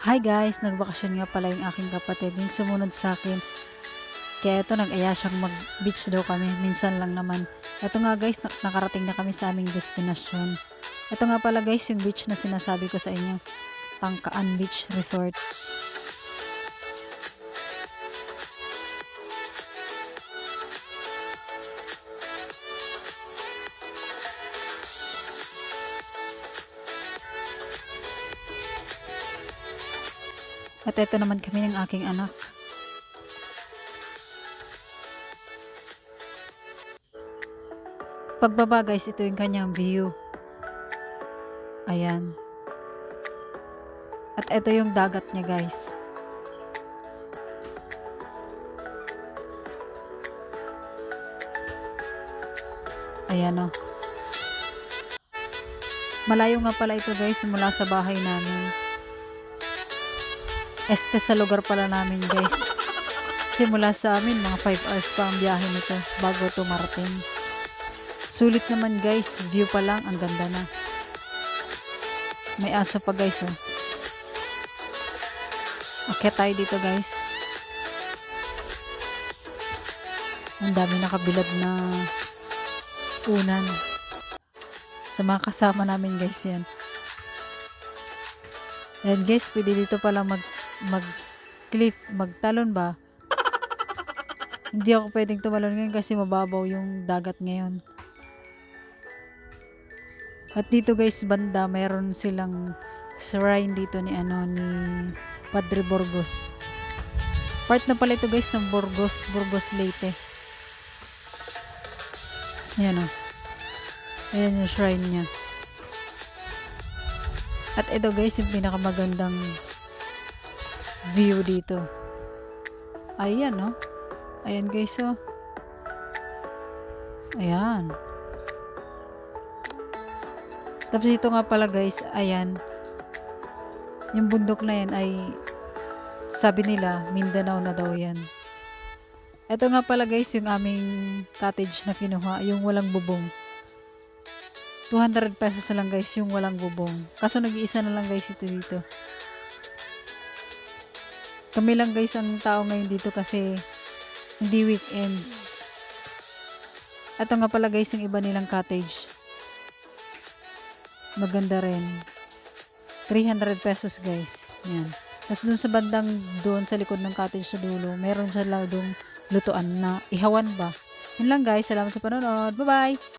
Hi guys, nagbakasyon nga pala yung aking kapatid, yung sumunod sa akin. Kaya ito, nag-aya siyang mag-beach daw kami, minsan lang naman. Ito nga guys, nakarating na kami sa aming destinasyon. Ito nga pala guys, yung beach na sinasabi ko sa inyo, Tangkaan Beach Resort. At ito naman kami ng aking anak. Pagbaba guys, ito yung kanyang view. Ayan. At ito yung dagat niya guys. Ayan o. Malayo nga pala ito guys mula sa bahay namin. Sa lugar pala namin guys. Simula sa amin, mga 5 hours pa ang biyahe nito bago ito marating. Sulit naman guys, view pa lang, ang ganda na. May aso pa guys oh. Akyat tayo dito guys. Ang dami nakabilad na unan. Sa mga kasama namin guys yan. Ayan guys, pwede dito pala mag-cliff, magtalon ba? Hindi ako pwedeng tumalon ngayon kasi mababaw yung dagat ngayon. At dito guys, banda, mayroon silang shrine dito ni Padre Burgos. Part na pala ito guys ng Burgos Leyte. Ayan o. Ayan yung shrine niya. At ito guys, yung pinakamagandang view dito. Ayan o. Ayan guys o. Ayan. Tapos ito nga pala guys, ayan. Yung bundok na yan ay, sabi nila, Mindanao na daw yan. Ito nga pala guys, yung aming cottage na kinuha, yung walang bubong. 200 pesos na lang guys, yung walang bubong. Kaso nag-iisa na lang guys ito dito. Kami lang guys ang tao ngayon dito kasi hindi weekends. Ito nga pala guys, yung iba nilang cottage. Maganda rin. 300 pesos guys. Yan. Tapos dun sa bandang doon sa likod ng cottage sa dulo, meron siya lang dong lutuan na ihawan ba. Yun lang guys. Salamat sa panonood. Bye bye!